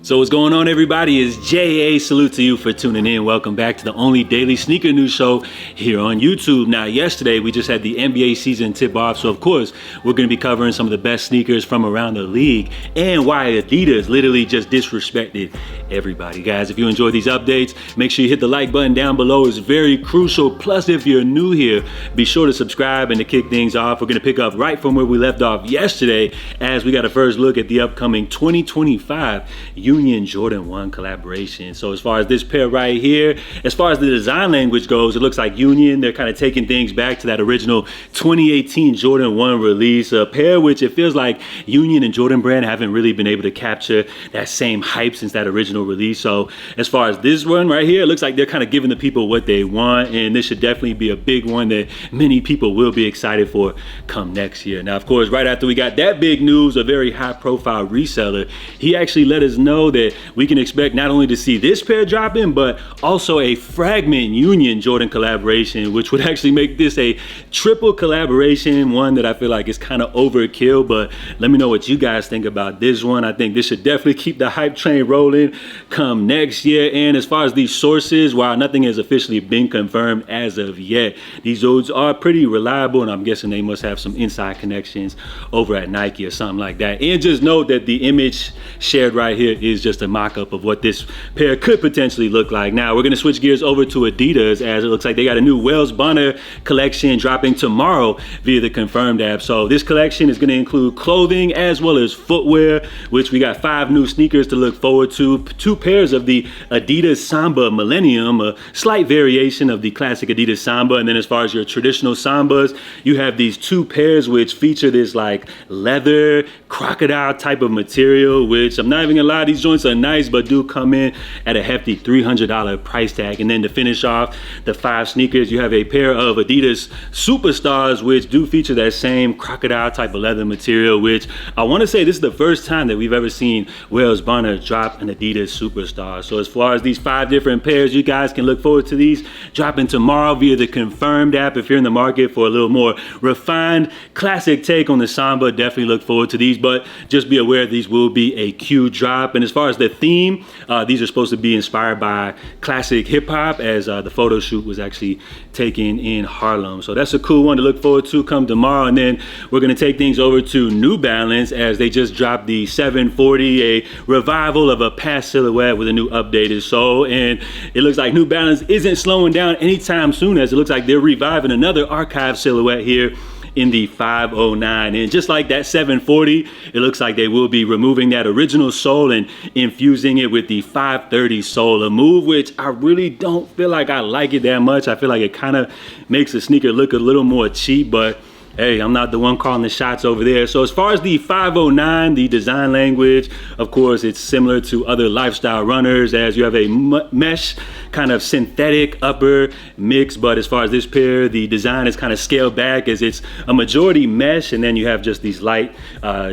So what's going on, everybody? It's JA. Salute to you for tuning in. Welcome back to the only daily sneaker news show here on YouTube. Now, yesterday we just had the NBA season tip off, so of course we're going to be covering some of the best sneakers from around the league and why Adidas literally just disrespected everybody. Guys, if you enjoy these updates, make sure you hit the like button down below. It's very crucial. Plus, if you're new here, be sure to subscribe. And to kick things off, we're going to pick up right from where we left off yesterday as we got a first look at the upcoming 2025 Union Jordan 1 collaboration. So as far as this pair right here, as far as the design language goes, it looks like Union, they're kind of taking things back to that original 2018 Jordan 1 release, a pair which it feels like Union and Jordan brand haven't really been able to capture that same hype since that original release. So as far as this one right here, it looks like they're kind of giving the people what they want, and this should definitely be a big one that many people will be excited for come next year. Now, of course, right after we got that big news, a very high profile reseller, he actually let us know that we can expect not only to see this pair dropping, but also a fragment Union Jordan collaboration, which would actually make this a triple collaboration, one that I feel like is kind of overkill. But let me know what you guys think about this one. I think this should definitely keep the hype train rolling come next year. And as far as these sources, while nothing has officially been confirmed as of yet, these dudes are pretty reliable, and I'm guessing they must have some inside connections over at Nike or something like that. And just note that the image shared right here is just a mock-up of what this pair could potentially look like. Now we're going to switch gears over to Adidas, as it looks like they got a new Wells Bonner collection dropping tomorrow via the Confirmed app. So this collection is going to include clothing as well as footwear, which we got 5 new sneakers to look forward to. 2 pairs of the Adidas Samba Millennium, a slight variation of the classic Adidas Samba. And then as far as your traditional Sambas, you have these 2 pairs which feature this like leather crocodile type of material, which I'm not even gonna lie, these joints are nice, but do come in at a hefty $300 price tag. And then to finish off the 5 sneakers, you have a pair of Adidas Superstars, which do feature that same crocodile type of leather material, which I want to say this is the first time that we've ever seen Wells Bonner drop an Adidas Superstar. So as far as these 5 different pairs, you guys can look forward to these dropping tomorrow via the Confirmed app. If you're in the market for a little more refined classic take on the Samba, definitely look forward to these, but just be aware these will be a Q drop. And as far as the theme, these are supposed to be inspired by classic hip hop, as the photo shoot was actually taken in Harlem. So that's a cool one to look forward to come tomorrow. And then we're going to take things over to New Balance, as they just dropped the 740, a revival of a past silhouette with a new updated sole. And it looks like New Balance isn't slowing down anytime soon, as it looks like they're reviving another archive silhouette here in the 509. And just like that 740, it looks like they will be removing that original sole and infusing it with the 530 sole, a move which I really don't feel like I like it that much. I feel like it kind of makes the sneaker look a little more cheap, but hey, I'm not the one calling the shots over there. So as far as the 509, the design language, of course, it's similar to other lifestyle runners, as you have a mesh kind of synthetic upper mix. But as far as this pair, the design is kind of scaled back, as it's a majority mesh, and then you have just these light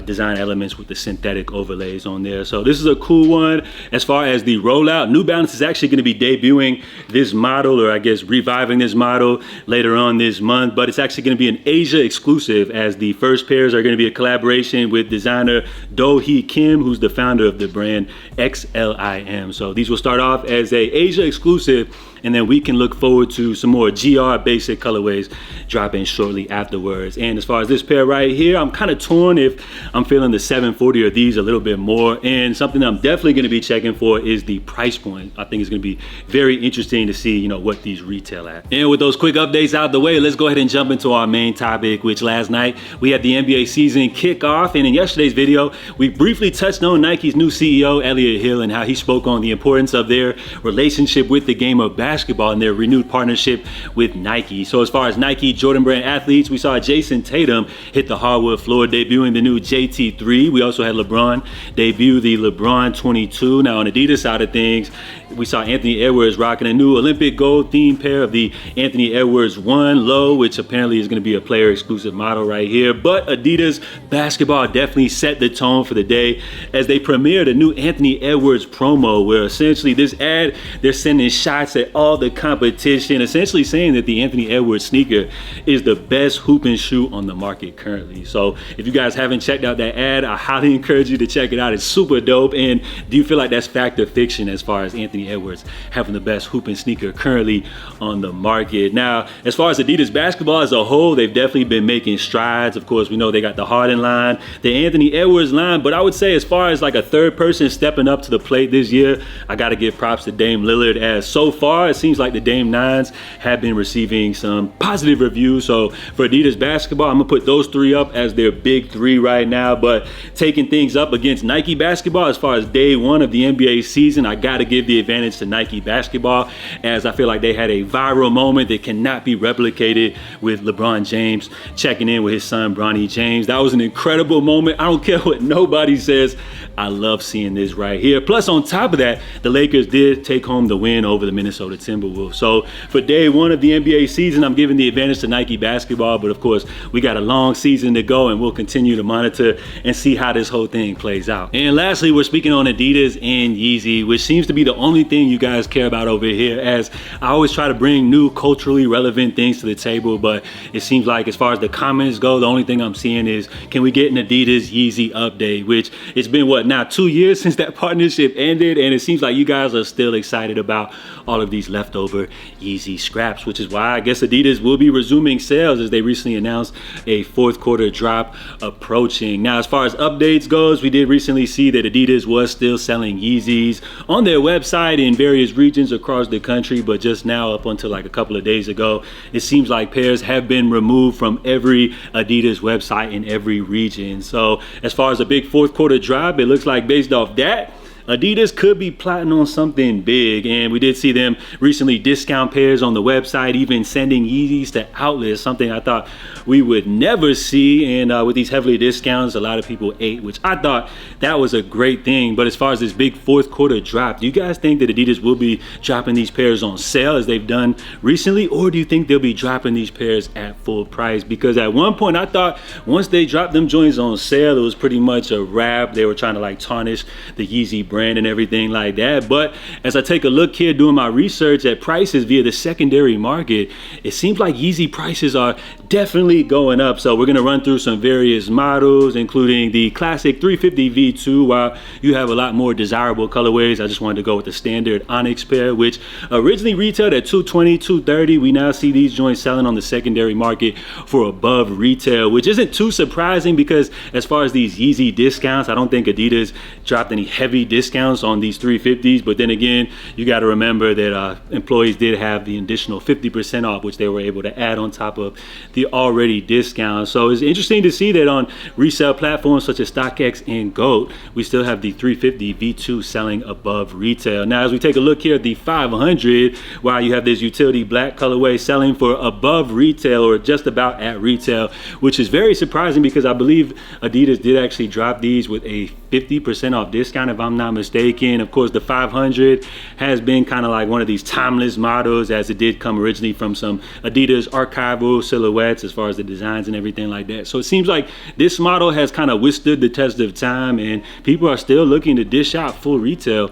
design elements with the synthetic overlays on there. So this is a cool one. As far as the rollout, New Balance is actually going to be debuting this model, or I guess reviving this model, later on this month. But it's actually going to be an Asia exclusive, as the first pairs are going to be a collaboration with designer Do Hee Kim, who's the founder of the brand XLIM. So these will start off as a Asia exclusive, and then we can look forward to some more GR basic colorways dropping shortly afterwards. And as far as this pair right here, I'm kind of torn if I'm feeling the 740 or these a little bit more. And something I'm definitely going to be checking for is the price point. I think it's going to be very interesting to see, what these retail at. And with those quick updates out the way, let's go ahead and jump into our main topic, which last night we had the NBA season kickoff. And in yesterday's video, we briefly touched on Nike's new CEO, Elliot Hill, and how he spoke on the importance of their relationship with the game of basketball and their renewed partnership with Nike. So as far as Nike Jordan brand athletes, we saw Jason Tatum hit the hardwood floor debuting the new JT3. We also had LeBron debut the LeBron 22. Now on Adidas side of things, we saw Anthony Edwards rocking a new Olympic gold themed pair of the Anthony Edwards 1 Low, which apparently is going to be a player exclusive model right here. But Adidas basketball definitely set the tone for the day as they premiered a new Anthony Edwards promo, where essentially this ad, they're sending shots at all the competition, essentially saying that the Anthony Edwards sneaker is the best hooping shoe on the market currently. So if you guys haven't checked out that ad, I highly encourage you to check it out. It's super dope. And do you feel like that's fact or fiction as far as Anthony Edwards having the best hooping sneaker currently on the market? Now, as far as Adidas basketball as a whole, they've definitely been making strides. Of course, we know they got the Harden line, the Anthony Edwards line, but I would say as far as like a third person stepping up to the plate this year, I got to give props to Dame Lillard, as so far it seems like the Dame 9s have been receiving some positive reviews. So for Adidas basketball, I'm gonna put those three up as their big three right now. But taking things up against Nike basketball as far as day one of the NBA season, I got to give the advantage to Nike basketball, as I feel like they had a viral moment that cannot be replicated with LeBron James checking in with his son Bronny James. That was an incredible moment. I don't care what nobody says. I love seeing this right here. Plus, on top of that, the Lakers did take home the win over the Minnesota Timberwolves. So for day one of the NBA season, I'm giving the advantage to Nike basketball. But of course, we got a long season to go, and we'll continue to monitor and see how this whole thing plays out. And lastly, we're speaking on Adidas and Yeezy, which seems to be the only thing you guys care about over here, as I always try to bring new culturally relevant things to the table. But it seems like as far as the comments go, the only thing I'm seeing is, can we get an Adidas Yeezy update? Which it's been what, now 2 years since that partnership ended, and it seems like you guys are still excited about all of these leftover Yeezy scraps, which is why I guess Adidas will be resuming sales, as they recently announced a fourth quarter drop approaching. Now, as far as updates goes, we did recently see that Adidas was still selling Yeezys on their website in various regions across the country, but just now, up until like a couple of days ago, it seems like pairs have been removed from every Adidas website in every region. So as far as a big fourth quarter drop, it looks like based off that, Adidas could be plotting on something big, and we did see them recently discount pairs on the website, even sending Yeezys to outlets, something I thought we would never see. And with these heavily discounts, a lot of people ate, which I thought that was a great thing. But as far as this big fourth quarter drop, do you guys think that Adidas will be dropping these pairs on sale as they've done recently, or do you think they'll be dropping these pairs at full price? Because at one point I thought once they dropped them joints on sale, it was pretty much a wrap. They were trying to like tarnish the Yeezy brand and everything like that. But as I take a look here doing my research at prices via the secondary market, it seems like Yeezy prices are definitely going up. So we're going to run through some various models, including the classic 350 V2. While you have a lot more desirable colorways, I just wanted to go with the standard Onyx pair, which originally retailed at $220, $230. We now see these joints selling on the secondary market for above retail, which isn't too surprising, because as far as these Yeezy discounts, I don't think Adidas dropped any heavy discounts on these 350s. But then again, you got to remember that employees did have the additional 50% off, which they were able to add on top of the already discount. So it's interesting to see that on resale platforms such as StockX and GOAT, we still have the 350 V2 selling above retail. Now, as we take a look here at the 500, while you have this utility black colorway selling for above retail, or just about at retail, which is very surprising, because I believe Adidas did actually drop these with a 50% off discount, if I'm not mistaken. Of course, the 500 has been kind of like one of these timeless models, as it did come originally from some Adidas archival silhouettes as far as the designs and everything like that. So it seems like this model has kind of withstood the test of time, and people are still looking to dish out full retail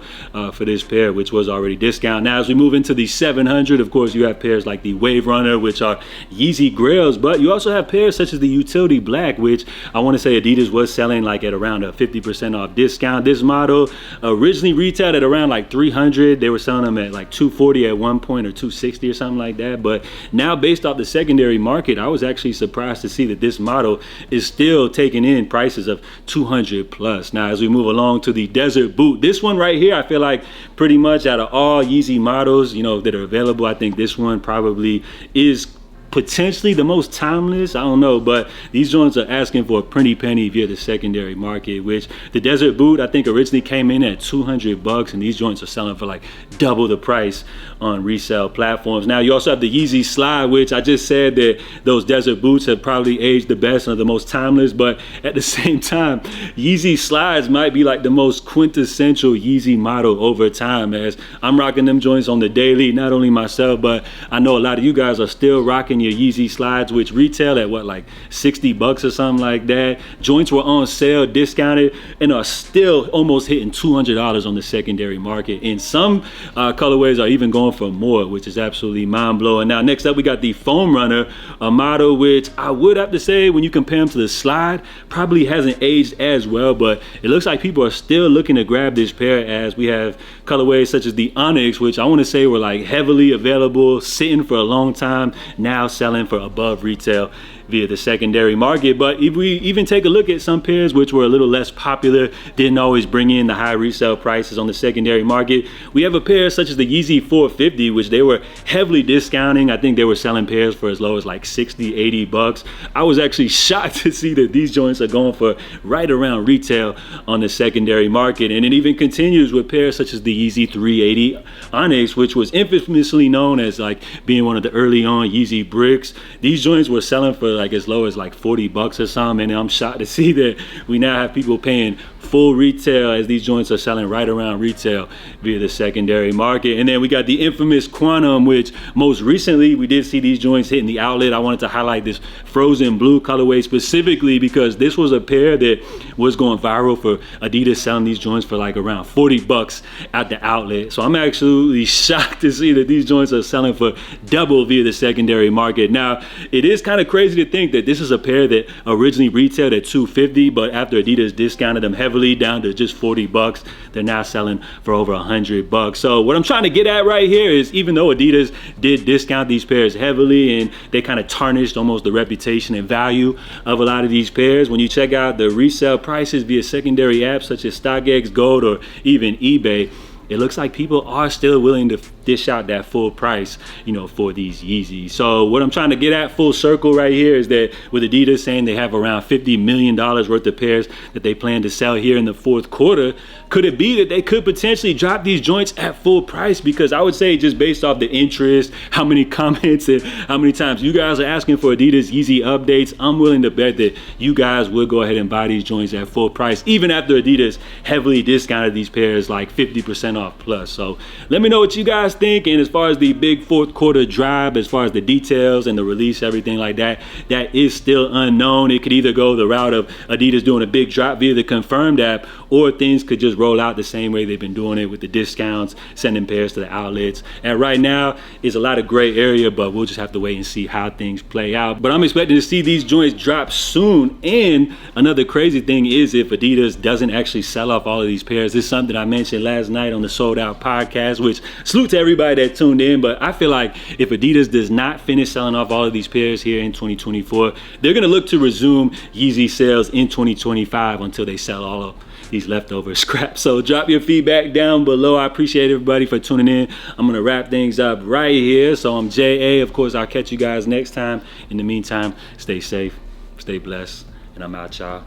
for this pair, which was already discounted. Now, as we move into the 700, of course, you have pairs like the Wave Runner, which are Yeezy grails, but you also have pairs such as the Utility Black, which I want to say Adidas was selling like at around a 50% off discount. This model originally retailed at around like 300. They were selling them at like 240 at one point, or 260 or something like that. But now, based off the secondary market, I was actually surprised to see that this model is still taking in prices of 200 plus. Now, as we move along to the Desert Boot, this one right here, I feel like pretty much out of all Yeezy models, you know, that are available, I think this one probably is potentially the most timeless. I don't know, but these joints are asking for a pretty penny via the secondary market, which the Desert Boot I think originally came in at $200, and these joints are selling for like double the price on resale platforms. Now, you also have the Yeezy Slide, which I just said that those Desert Boots have probably aged the best and are the most timeless, but at the same time, Yeezy Slides might be like the most quintessential Yeezy model over time, as I'm rocking them joints on the daily. Not only myself, but I know a lot of you guys are still rocking your your Yeezy slides, which retail at what, like $60 or something like that. Joints were on sale, discounted, and are still almost hitting $200 on the secondary market. And some colorways are even going for more, which is absolutely mind-blowing. Now, next up, we got the Foam Runner, a model which I would have to say, when you compare them to the Slide, probably hasn't aged as well, but it looks like people are still looking to grab this pair, as we have colorways such as the Onyx, which I want to say were like heavily available, sitting for a long time, now selling for above retail via the secondary market. But if we even take a look at some pairs which were a little less popular, didn't always bring in the high resale prices on the secondary market, we have a pair such as the Yeezy 450, which they were heavily discounting. I think they were selling pairs for as low as like 60, 80 bucks. I was actually shocked to see that these joints are going for right around retail on the secondary market. And it even continues with pairs such as the Yeezy 380 Onyx, which was infamously known as like being one of the early on Yeezy bricks. These joints were selling for like as low as like 40 bucks or something, and I'm shocked to see that we now have people paying full retail as these joints are selling right around retail via the secondary market. And then we got the infamous Quantum, which most recently we did see these joints hitting the outlet. I wanted to highlight this frozen blue colorway specifically because this was a pair that was going viral for Adidas selling these joints for like around 40 bucks at the outlet. So I'm absolutely shocked to see that these joints are selling for double via the secondary market. Now, it is kind of crazy to think that this is a pair that originally retailed at $250, but after Adidas discounted them heavily down to just 40 bucks, they're now selling for over 100 bucks. So what I'm trying to get at right here is, even though Adidas did discount these pairs heavily and they kind of tarnished almost the reputation and value of a lot of these pairs, when you check out the resale prices via secondary apps such as StockX, Gold, or even eBay, it looks like people are still willing to dish out that full price, you know, for these Yeezys. So what I'm trying to get at full circle right here is that with Adidas saying they have around $50 million worth of pairs that they plan to sell here in the fourth quarter, could it be that they could potentially drop these joints at full price? Because I would say, just based off the interest, how many comments and how many times you guys are asking for Adidas Yeezy updates, I'm willing to bet that you guys would go ahead and buy these joints at full price, even after Adidas heavily discounted these pairs like 50% off plus. So let me know what you guys think. And as far as the big fourth quarter drive, as far as the details and the release, everything like that, that is still unknown. It could either go the route of Adidas doing a big drop via the Confirmed app, or things could just roll out the same way they've been doing it with the discounts, sending pairs to the outlets. And right now is a lot of gray area, but we'll just have to wait and see how things play out. But I'm expecting to see these joints drop soon. And another crazy thing is, if Adidas doesn't actually sell off all of these pairs, this is something I mentioned last night on the Sold Out podcast, which salute to everybody that tuned in. But I feel like if Adidas does not finish selling off all of these pairs here in 2024, they're going to look to resume Yeezy sales in 2025 until they sell all of these leftover scraps. So drop your feedback down below. I appreciate everybody for tuning in. I'm going to wrap things up right here. So I'm JA. Of course, I'll catch you guys next time. In the meantime, stay safe, stay blessed, and I'm out, y'all.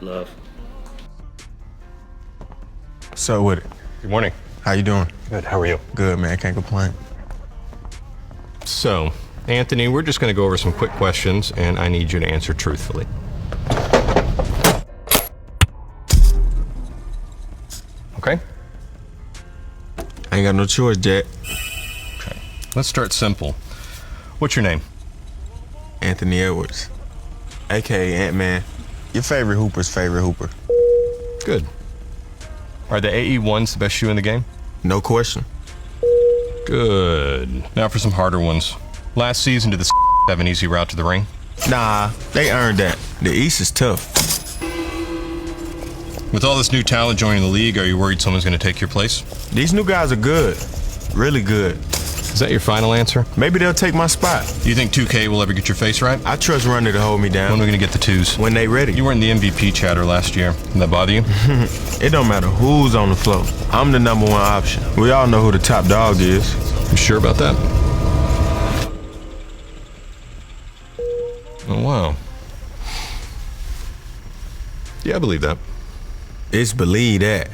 Love. So with it. Good morning. How you doing? Good. How are you? Good, man. Can't complain. So, Anthony, we're just going to go over some quick questions, and I need you to answer truthfully. Okay? I ain't got no choice, Jack. Okay. Let's start simple. What's your name? Anthony Edwards, aka Ant-Man. Your favorite hooper's favorite hooper. Good. Are the AE1s the best shoe in the game? No question. Good. Now for some harder ones. Last season, did the have an easy route to the ring? Nah, they earned that. The East is tough. With all this new talent joining the league, are you worried someone's going to take your place? These new guys are good. Really good. Is that your final answer? Maybe they'll take my spot. Do you think 2K will ever get your face right? I trust Runner to hold me When down. are we going to get the twos? When they ready. You were in the MVP chatter last year. Did that bother you? It don't matter who's on the floor. I'm the number one option. We all know who the top dog is. You sure about that? Oh, wow. Yeah, I believe that. It's believe that.